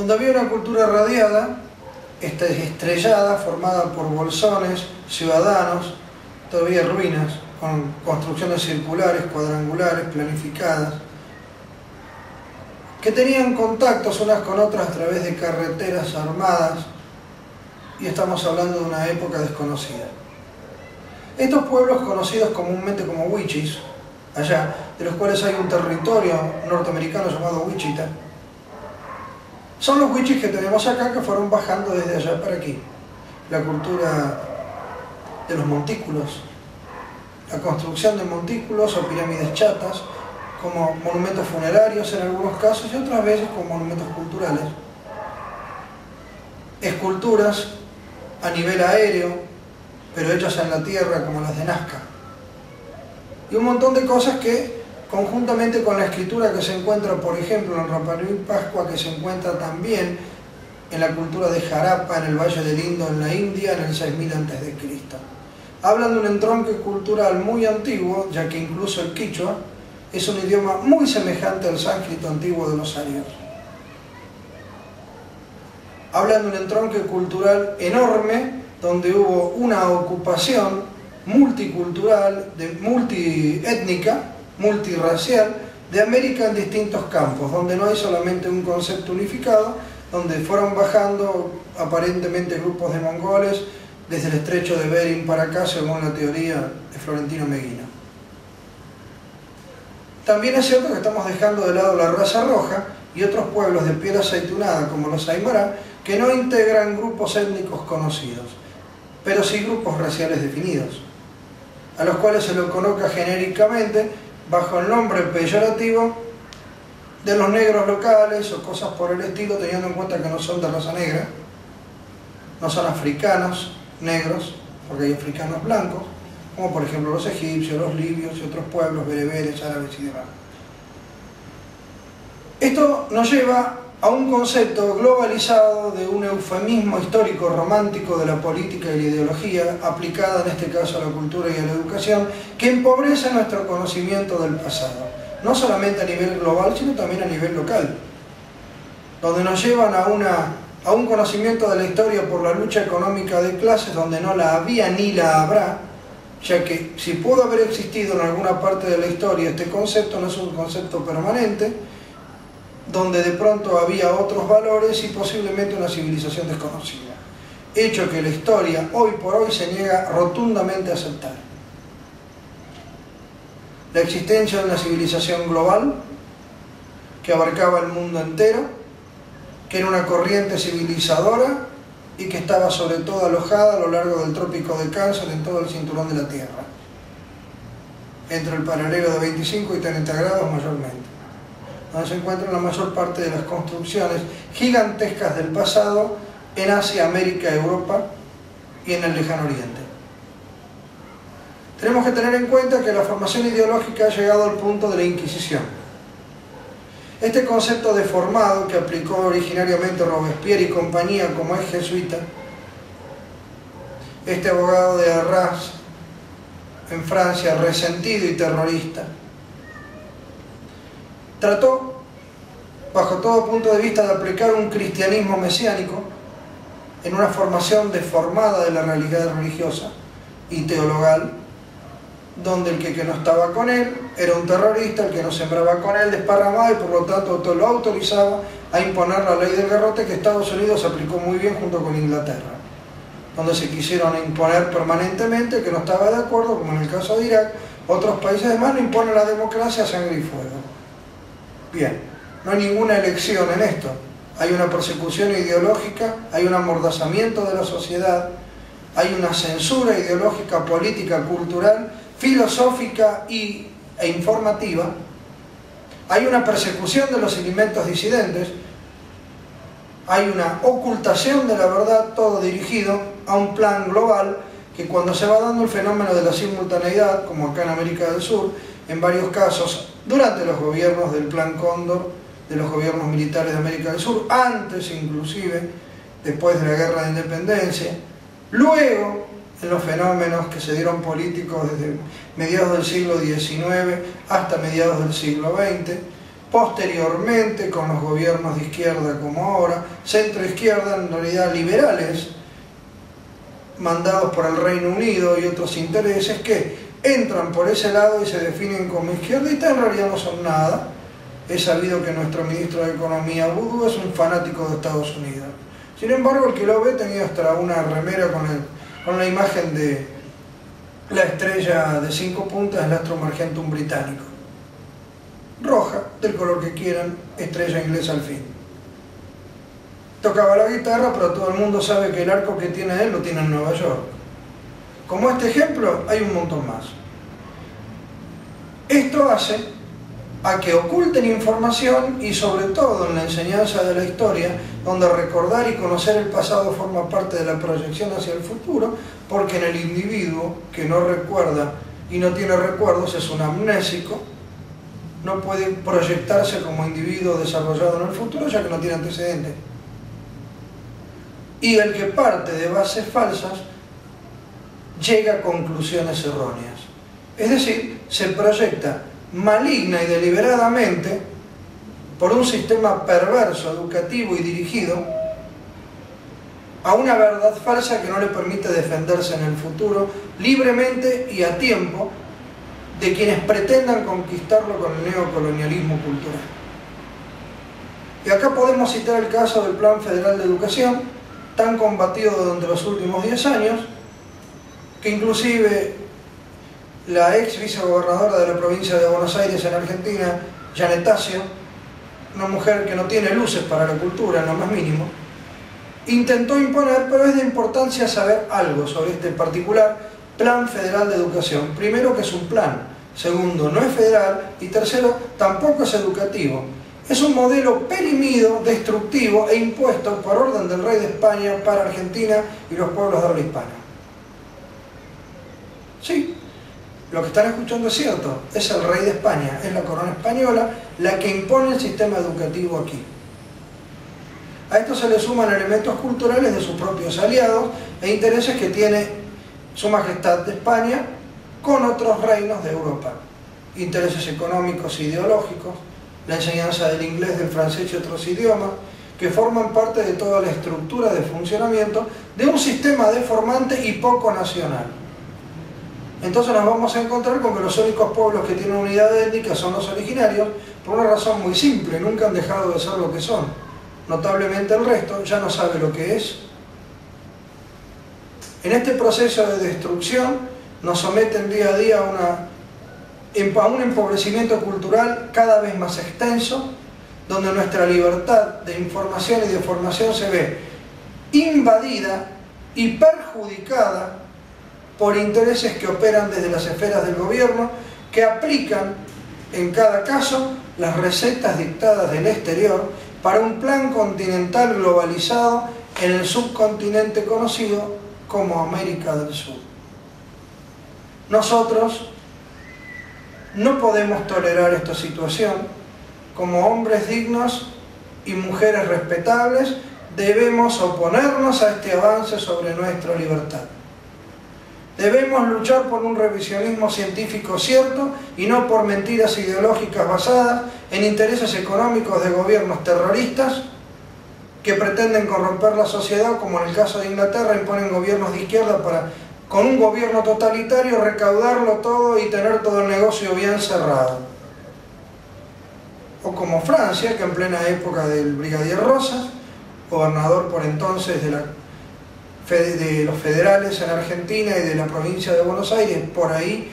donde había una cultura radiada, estrellada, formada por bolsones, ciudadanos, todavía ruinas, con construcciones circulares, cuadrangulares, planificadas, que tenían contactos unas con otras a través de carreteras armadas, y estamos hablando de una época desconocida. Estos pueblos, conocidos comúnmente como wichis, allá, de los cuales hay un territorio norteamericano llamado Wichita, son los wichis que tenemos acá, que fueron bajando desde allá para aquí. La cultura de los montículos, la construcción de montículos o pirámides chatas, como monumentos funerarios en algunos casos y otras veces como monumentos culturales. Esculturas a nivel aéreo, pero hechas en la tierra, como las de Nazca. Y un montón de cosas que, conjuntamente con la escritura que se encuentra, por ejemplo, en Rapa Nui Pascua, que se encuentra también en la cultura de Harappa, en el Valle del Indo, en la India, en el 6000 a.C. Hablan de un entronque cultural muy antiguo, ya que incluso el quichua es un idioma muy semejante al sánscrito antiguo de los arios. Hablan de un entronque cultural enorme, donde hubo una ocupación multicultural, multiétnica, multirracial, de América en distintos campos, donde no hay solamente un concepto unificado, donde fueron bajando aparentemente grupos de mongoles desde el estrecho de Bering para acá, según la teoría de Florentino Meguino. También es cierto que estamos dejando de lado la raza roja y otros pueblos de piel aceitunada, como los Aymara, que no integran grupos étnicos conocidos, pero sí grupos raciales definidos, a los cuales se los coloca genéricamente bajo el nombre peyorativo de los negros locales o cosas por el estilo, teniendo en cuenta que no son de raza negra, no son africanos negros, porque hay africanos blancos, como por ejemplo los egipcios, los libios y otros pueblos bereberes, árabes y demás. Esto nos lleva a un concepto globalizado de un eufemismo histórico romántico de la política y la ideología, aplicada en este caso a la cultura y a la educación, que empobrece nuestro conocimiento del pasado, no solamente a nivel global, sino también a nivel local, donde nos llevan a un conocimiento de la historia por la lucha económica de clases, donde no la había ni la habrá, ya que si pudo haber existido en alguna parte de la historia, este concepto no es un concepto permanente, donde de pronto había otros valores y posiblemente una civilización desconocida, hecho que la historia hoy por hoy se niega rotundamente a aceptar. La existencia de una civilización global que abarcaba el mundo entero, que era una corriente civilizadora y que estaba sobre todo alojada a lo largo del trópico de Cáncer, en todo el cinturón de la Tierra, entre el paralelo de 25 y 30 grados mayormente, donde se encuentran la mayor parte de las construcciones gigantescas del pasado en Asia, América, Europa y en el Lejano Oriente. Tenemos que tener en cuenta que la formación ideológica ha llegado al punto de la Inquisición. Este concepto deformado que aplicó originariamente Robespierre y compañía como es jesuita, este abogado de Arras en Francia, resentido y terrorista, trató, bajo todo punto de vista, de aplicar un cristianismo mesiánico en una formación deformada de la realidad religiosa y teologal, donde el que no estaba con él era un terrorista, el que no sembraba con él desparramaba y por lo tanto lo autorizaba a imponer la ley del garrote, que Estados Unidos aplicó muy bien junto con Inglaterra, donde se quisieron imponer permanentemente. El que no estaba de acuerdo, como en el caso de Irak, otros países además no imponen la democracia a sangre y fuego. Bien, no hay ninguna elección en esto, hay una persecución ideológica, hay un amordazamiento de la sociedad, hay una censura ideológica, política, cultural, filosófica e informativa, hay una persecución de los elementos disidentes, hay una ocultación de la verdad, todo dirigido a un plan global que, cuando se va dando el fenómeno de la simultaneidad, como acá en América del Sur, en varios casos, durante los gobiernos del Plan Cóndor, de los gobiernos militares de América del Sur, antes inclusive, después de la Guerra de Independencia, luego en los fenómenos que se dieron políticos desde mediados del siglo XIX hasta mediados del siglo XX, posteriormente con los gobiernos de izquierda como ahora, centro-izquierda, en realidad liberales, mandados por el Reino Unido y otros intereses que entran por ese lado y se definen como izquierdistas, en realidad no son nada. Es sabido que nuestro ministro de Economía, Boudou, es un fanático de Estados Unidos. Sin embargo, el que lo ve tenía hasta una remera con la imagen de la estrella de 5 puntas del Astrum Argentum británico. Roja, del color que quieran, estrella inglesa al fin. Tocaba la guitarra, pero todo el mundo sabe que el arco que tiene él lo tiene en Nueva York. Como este ejemplo, hay un montón más. Esto hace a que oculten información y sobre todo en la enseñanza de la historia, donde recordar y conocer el pasado forma parte de la proyección hacia el futuro, porque en el individuo que no recuerda y no tiene recuerdos es un amnésico, no puede proyectarse como individuo desarrollado en el futuro ya que no tiene antecedentes. Y el que parte de bases falsas llega a conclusiones erróneas. Es decir, se proyecta maligna y deliberadamente por un sistema perverso, educativo y dirigido a una verdad falsa que no le permite defenderse en el futuro libremente y a tiempo de quienes pretendan conquistarlo con el neocolonialismo cultural. Y acá podemos citar el caso del Plan Federal de Educación, tan combatido durante los últimos 10 años, que inclusive la ex vicegobernadora de la provincia de Buenos Aires en Argentina, Janet Tassio, una mujer que no tiene luces para la cultura en lo más mínimo, intentó imponer, pero es de importancia saber algo sobre este particular Plan Federal de Educación. Primero, que es un plan. Segundo, no es federal. Y tercero, tampoco es educativo. Es un modelo perimido, destructivo e impuesto por orden del rey de España para Argentina y los pueblos de habla hispana. Sí, lo que están escuchando es cierto. Es el rey de España, es la corona española la que impone el sistema educativo aquí. A esto se le suman elementos culturales de sus propios aliados e intereses que tiene Su Majestad de España con otros reinos de Europa. Intereses económicos e ideológicos, la enseñanza del inglés, del francés y otros idiomas, que forman parte de toda la estructura de funcionamiento de un sistema deformante y poco nacional. Entonces nos vamos a encontrar con que los únicos pueblos que tienen unidad étnica son los originarios, por una razón muy simple: nunca han dejado de ser lo que son. Notablemente el resto ya no sabe lo que es. En este proceso de destrucción nos someten día a día a un empobrecimiento cultural cada vez más extenso, donde nuestra libertad de información y de formación se ve invadida y perjudicada por intereses que operan desde las esferas del gobierno, que aplican en cada caso las recetas dictadas del exterior para un plan continental globalizado en el subcontinente conocido como América del Sur. Nosotros no podemos tolerar esta situación. Como hombres dignos y mujeres respetables, debemos oponernos a este avance sobre nuestra libertad. Debemos luchar por un revisionismo científico cierto y no por mentiras ideológicas basadas en intereses económicos de gobiernos terroristas que pretenden corromper la sociedad, como en el caso de Inglaterra imponen gobiernos de izquierda para, con un gobierno totalitario, recaudarlo todo y tener todo el negocio bien cerrado. O como Francia, que en plena época del brigadier Rosas, gobernador por entonces de los federales en Argentina y de la provincia de Buenos Aires, por ahí,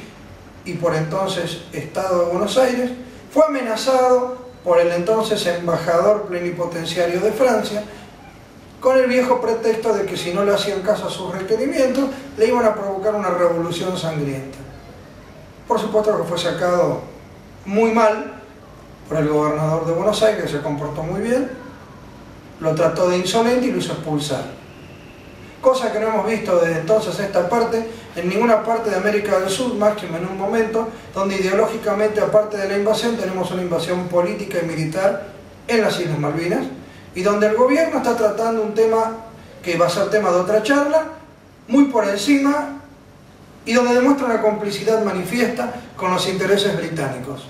y por entonces Estado de Buenos Aires, fue amenazado por el entonces embajador plenipotenciario de Francia, con el viejo pretexto de que si no le hacían caso a sus requerimientos, le iban a provocar una revolución sangrienta. Por supuesto que fue sacado muy mal por el gobernador de Buenos Aires, que se comportó muy bien, lo trató de insolente y lo hizo expulsar. Cosa que no hemos visto desde entonces esta parte, en ninguna parte de América del Sur, más que en un momento donde ideológicamente, aparte de la invasión, tenemos una invasión política y militar en las Islas Malvinas, y donde el gobierno está tratando un tema que va a ser tema de otra charla, muy por encima, y donde demuestra una complicidad manifiesta con los intereses británicos.